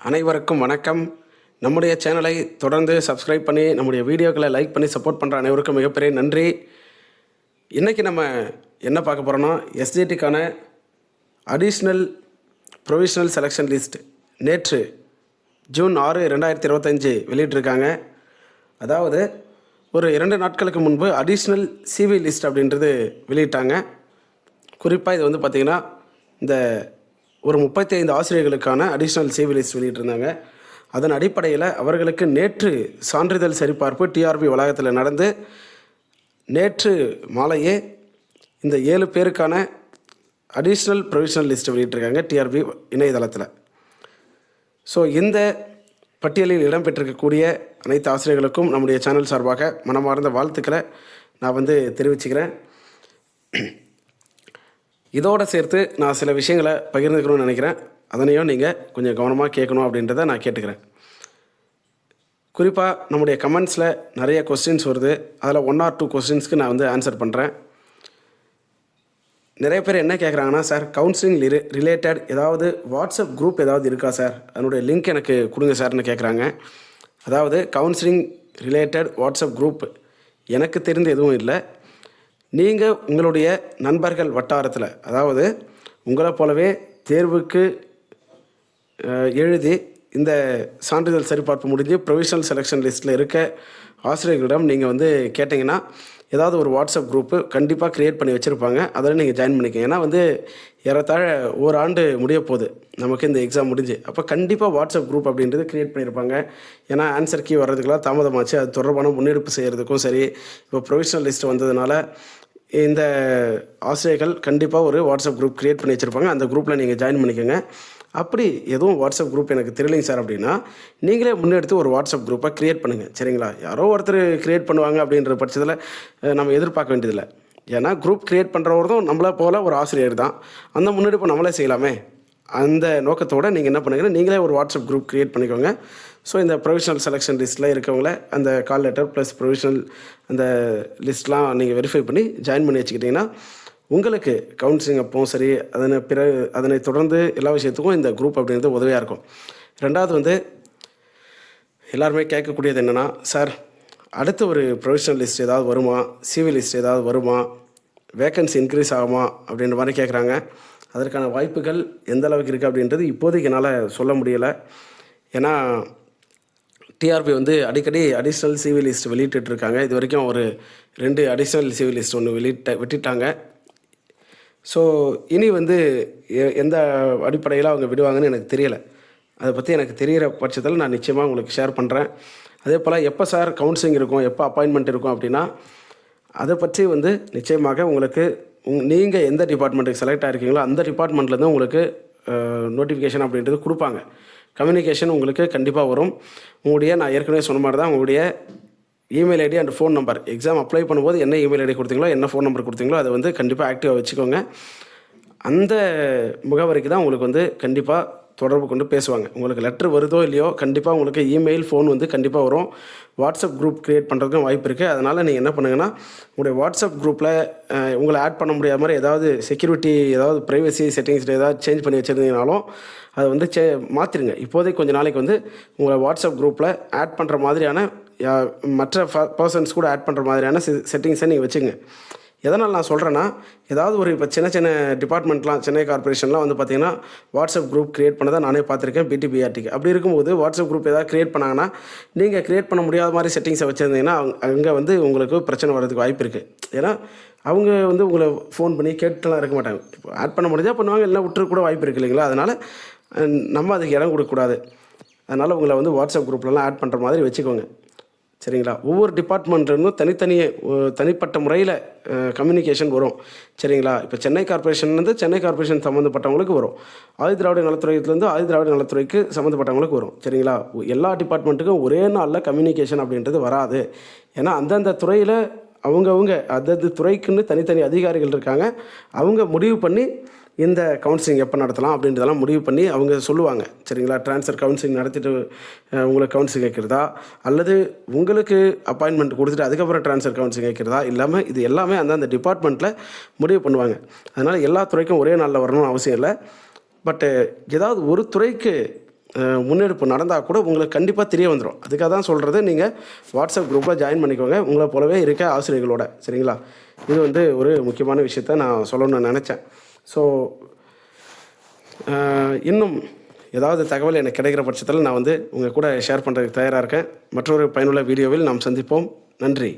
அனைவருக்கும் வணக்கம். நம்முடைய சேனலை தொடர்ந்து சப்ஸ்கிரைப் பண்ணி நம்முடைய வீடியோக்களை லைக் பண்ணி சப்போர்ட் பண்ணுற அனைவருக்கும் மிகப்பெரிய நன்றி. இன்றைக்கி நம்ம என்ன பார்க்க போகிறோன்னா, எஸ்ஜிடிக்கான அடிஷ்னல் ப்ரொவிஷனல் செலெக்ஷன் லிஸ்ட் நேற்று ஜூன் 6, 2025 வெளியிட்டிருக்காங்க. அதாவது ஒரு 2 நாட்களுக்கு முன்பு அடிஷ்னல் சிவி லிஸ்ட் அப்படின்றது வெளியிட்டாங்க. குறிப்பாக இது பார்த்திங்கன்னா இந்த ஒரு 35 ஆசிரியர்களுக்கான அடிஷ்னல் சிவி லிஸ்ட் வெளியிட்டிருந்தாங்க. அதன் அடிப்படையில் அவர்களுக்கு நேற்று சான்றிதழ் சரிபார்ப்பு டிஆர்பி வளாகத்தில் நடந்து நேற்று மாலையே இந்த 7 பேருக்கான அடிஷ்னல் ப்ரொவிஷனல் லிஸ்ட் வெளியிட்டிருக்காங்க டிஆர்பி இணையதளத்தில். ஸோ இந்த பட்டியலில் இடம்பெற்றிருக்கக்கூடிய அனைத்து ஆசிரியர்களுக்கும் நம்முடைய சேனல் சார்பாக மனமார்ந்த வாழ்த்துக்களை நான் தெரிவிச்சுக்கிறேன். இதோடு சேர்த்து நான் சில விஷயங்களை பகிர்ந்துக்கணும்னு நினைக்கிறேன். அதனையும் நீங்கள் கொஞ்சம் கவனமாக கேட்கணும் அப்படின்றத நான் கேட்டுக்கிறேன். குறிப்பாக நம்முடைய கமெண்ட்ஸில் நிறைய கொஸ்டின்ஸ் வருது. அதில் 1 or 2 கொஸ்டின்ஸ்க்கு நான் ஆன்சர் பண்ணுறேன். நிறைய பேர் என்ன கேட்குறாங்கன்னா, சார் கவுன்சிலிங் ரிலேட்டட் ஏதாவது வாட்ஸ்அப் குரூப் ஏதாவது இருக்கா சார், அதனுடைய லிங்க் எனக்கு கொடுங்க சார்னு கேட்குறாங்க. அதாவது கவுன்சிலிங் ரிலேட்டட் வாட்ஸ்அப் குரூப் எனக்கு தெரிந்து எதுவும் இல்லை. நீங்கள் உங்களுடைய நண்பர்கள் வட்டாரத்தில், அதாவது உங்களை போலவே தேர்வுக்கு எழுதி இந்த சான்றிதழ் சரிபார்ப்பு முடிஞ்சு ப்ரொவிஷனல் செலெக்ஷன் லிஸ்ட்டில் இருக்க ஆசிரியர்களிடம் நீங்கள் கேட்டிங்கன்னா ஏதாவது ஒரு வாட்ஸ்அப் குரூப்பு கண்டிப்பாக க்ரியேட் பண்ணி வச்சுருப்பாங்க. அதில் நீங்கள் ஜாயின் பண்ணிக்கங்க. ஏன்னா ஏறத்தாழ ஒரு ஆண்டு முடிய போகுது நமக்கு இந்த எக்ஸாம் முடிஞ்சு. அப்போ கண்டிப்பாக வாட்ஸ்அப் குரூப் அப்படின்றது க்ரியேட் பண்ணியிருப்பாங்க. ஏன்னா ஆன்சர் கீ வர்றதுக்கெல்லாம் தாமதமாச்சு. அது தொடர்பான முன்னெடுப்பு செய்கிறதுக்கும் சரி, இப்போ ப்ரொவிஷனல் லிஸ்ட் வந்ததுனால இந்த ஆசிரியர்கள் கண்டிப்பாக ஒரு வாட்ஸ்அப் குரூப் க்ரியேட் பண்ணி வச்சுருப்பாங்க. அந்த குரூப்பில் நீங்கள் ஜாயின் பண்ணிக்கோங்க. அப்படி எதுவும் வாட்ஸ்அப் குரூப் எனக்கு தெரியலைங்க சார் அப்படின்னா, நீங்களே முன்னெடுத்து ஒரு வாட்ஸ்அப் குரூப்பை க்ரியேட் பண்ணுங்கள். சரிங்களா? யாரோ ஒருத்தர் க்ரியேட் பண்ணுவாங்க அப்படின்ற பட்சத்தில் நம்ம எதிர்பார்க்க வேண்டியதில்லை. ஏன்னா குரூப் க்ரியேட் பண்ணுறவர்தும் நம்மளை போல் ஒரு ஆசிரியர் தான். அந்த முன்னெடுப்பு நம்மளே செய்யலாமே. அந்த நோக்கத்தோடு நீங்கள் என்ன பண்ணுங்கன்னா, நீங்களே ஒரு வாட்ஸ்அப் குரூப் க்ரியேட் பண்ணிக்கோங்க. ஸோ இந்த ப்ரொவிஷனல் செலெக்ஷன் லிஸ்ட்டில் இருக்கவங்கள அந்த கால் லெட்டர் ப்ளஸ் ப்ரொவிஷனல் அந்த லிஸ்ட்லாம் நீங்கள் வெரிஃபை பண்ணி ஜாயின் பண்ணி வச்சுக்கிட்டிங்கன்னா, உங்களுக்கு கவுன்சிலிங் அப்பவும் சரி, அதனை தொடர்ந்து எல்லா விஷயத்துக்கும் இந்த குரூப் அப்படின்றது உதவியாக இருக்கும். ரெண்டாவது எல்லாருமே கேட்கக்கூடியது என்னென்னா, சார் அடுத்து ஒரு ப்ரொவிஷனல் லிஸ்ட் ஏதாவது வருமா, சிவி லிஸ்ட் ஏதாவது வருமா, வேக்கன்சி இன்க்ரீஸ் ஆகுமா அப்படின்ற மாதிரி கேட்குறாங்க. அதற்கான வாய்ப்புகள் எந்த அளவுக்கு இருக்குது அப்படின்றது இப்போதைக்கு என்னால் சொல்ல முடியலை. ஏன்னா டிஆர்பி அடிக்கடி அடிஷ்னல் சிவி லிஸ்ட் வெளியிட்டுருக்காங்க. இது வரைக்கும் ஒரு 2 அடிஷ்னல் சிவி லிஸ்ட் விட்டுட்டாங்க. ஸோ இனி எந்த அடிப்படையில் அவங்க விடுவாங்கன்னு எனக்கு தெரியலை. அதை பற்றி எனக்கு தெரிகிற பட்சத்தில் நான் நிச்சயமாக உங்களுக்கு ஷேர் பண்ணுறேன். அதே போல் எப்போ சார் கவுன்சிலிங் இருக்கும், எப்போ அப்பாயின்மெண்ட் இருக்கும் அப்படின்னா, அதை பற்றி நிச்சயமாக உங்களுக்கு நீங்கள் எந்த டிபார்ட்மெண்ட்டுக்கு செலக்ட் ஆகிருக்கீங்களோ அந்த டிபார்ட்மெண்ட்லேருந்து உங்களுக்கு நோட்டிஃபிகேஷன் அப்படின்றது கொடுப்பாங்க. கம்யூனிகேஷன் உங்களுக்கு கண்டிப்பாக வரும். நான் ஏற்கனவே சொன்ன மாதிரி தான் உங்களுடைய email ID and phone number, exam apply பண்ணும்போது என்ன இமெயில் ஐடி கொடுத்தீங்களோ, என்ன ஃபோன் நம்பர் கொடுத்தீங்களோ அதை கண்டிப்பாக ஆக்டிவாக வச்சுக்கோங்க. அந்த முகவரிக்கு தான் உங்களுக்கு கண்டிப்பாக தொடர்பு கொண்டு பேசுவாங்க. உங்களுக்கு லெட்ரு வருதோ இல்லையோ, கண்டிப்பாக உங்களுக்கு இமெயில், ஃபோன் கண்டிப்பாக வரும். வாட்ஸ்அப் குரூப் க்ரியேட் பண்ணுறதுக்கும் வாய்ப்பு இருக்குது. அதனால் நீங்கள் என்ன பண்ணுங்கன்னா, உங்களுடைய வாட்ஸ்அப் குரூப்பில் உங்களை ஆட் பண்ண முடியாத மாதிரி ஏதாவது செக்யூரிட்டி, ஏதாவது ப்ரைவசி செட்டிங்ஸில் ஏதாவது சேஞ்ச் பண்ணி வச்சுருந்தீங்கனாலும் அதை மாற்றிடுங்க. இப்போதைக்கு கொஞ்சம் நாளைக்கு உங்களை வாட்ஸ்அப் குரூப்பில் ஆட் பண்ணுற மாதிரியான மற்ற பர்சன்ஸ் கூட ஆட் பண்ணுற மாதிரியான செட்டிங்ஸை நீங்கள் வச்சுங்க. எதனால் நான் சொல்கிறேன்னா, ஏதாவது ஒரு இப்போ சின்ன சின்ன டிபார்ட்மெண்ட்லாம், சென்னை கார்பரேஷன்லாம் பார்த்திங்கன்னா வாட்ஸ்அப் குரூப் க்ரியேட் பண்ணதை நானே பார்த்துருக்கேன் பிடிபிஆர்டிக்கு. அப்படி இருக்கும்போது வாட்ஸ்அப் குரூப் ஏதாவது க்ரியேட் பண்ணாங்கன்னா, நீங்கள் க்ரியேட் பண்ண முடியாத மாதிரி செட்டிங்ஸை வச்சுருந்தீங்கன்னா அங்கே உங்களுக்கு பிரச்சனை வர்றதுக்கு வாய்ப்பு இருக்குது. ஏன்னா அவங்க உங்களை ஃபோன் பண்ணி கேட்டுலாம் இருக்க மாட்டாங்க. இப்போ ஆட் பண்ண முடிஞ்சால் பண்ணுவாங்க, இல்லை விட்டுரு கூட வாய்ப்பு இருக்குது இல்லைங்களா? அதனால் நம்ம அதுக்கு இடம் கொடுக்கக்கூடாது. அதனால் உங்களை வாட்ஸ்அப் குரூப்லலாம் ஆட் பண்ணுற மாதிரி வச்சுக்கோங்க. சரிங்களா? ஒவ்வொரு டிபார்ட்மெண்ட்லேருந்தும் தனிப்பட்ட முறையில் கம்யூனிகேஷன் வரும். சரிங்களா? இப்போ சென்னை கார்பரேஷன் சென்னை கார்பரேஷன் சம்மந்தப்பட்டவங்களுக்கு வரும். ஆதிதிராவிட நலத்துறையிலேருந்து ஆதிதிராவிட நலத்துறைக்கு சம்மந்தப்பட்டவங்களுக்கு வரும். சரிங்களா? எல்லா டிபார்ட்மெண்ட்டுக்கும் ஒரே நாளில் கம்யூனிகேஷன் அப்படின்றது வராது. ஏன்னா அந்தந்த துறையில் அவங்கவுங்க அந்தந்த துறைக்குன்னு தனித்தனி அதிகாரிகள் இருக்காங்க. அவங்க முடிவு பண்ணி இந்த கவுன்சிலிங் எப்போ நடத்தலாம் அப்படின்றதெல்லாம் முடிவு பண்ணி அவங்க சொல்லுவாங்க. சரிங்களா? ட்ரான்ஸ்ஃபர் கவுன்சிலிங் நடத்திட்டு உங்களுக்கு கவுன்சிலிங் வைக்கிறதா, அல்லது உங்களுக்கு அப்பாயின்மெண்ட் கொடுத்துட்டு அதுக்கப்புறம் ட்ரான்ஸ்ஃபர் கவுன்சிலிங் வைக்கிறதா, இல்லாமல் இது எல்லாமே அந்தந்த டிபார்ட்மெண்ட்டில் முடிவு பண்ணுவாங்க. அதனால் எல்லா துறைக்கும் ஒரே நாளில் வரணும்னு அவசியம் இல்லை. பட்டு ஏதாவது ஒரு துறைக்கு முன்னெடுப்பு நடந்தால் கூட உங்களுக்கு கண்டிப்பாக தெரிய வந்துடும். அதுக்காக தான் சொல்கிறது, நீங்கள் வாட்ஸ்அப் குரூப்பில் ஜாயின் பண்ணிக்கோங்க உங்களை போலவே இருக்க ஆசிரியர்களோட. சரிங்களா? இது வந்து ஒரு முக்கியமான விஷயத்த நான் சொல்லணும்னு நினச்சேன். ஸோ இன்னும் ஏதாவது தகவல் எனக்கு கிடைக்கிற பட்சத்தில் நான் வந்து உங்கள் கூட ஷேர் பண்ணுறதுக்கு தயாராக இருக்கேன். மற்றொரு பயனுள்ள வீடியோவில் நாம் சந்திப்போம். நன்றி.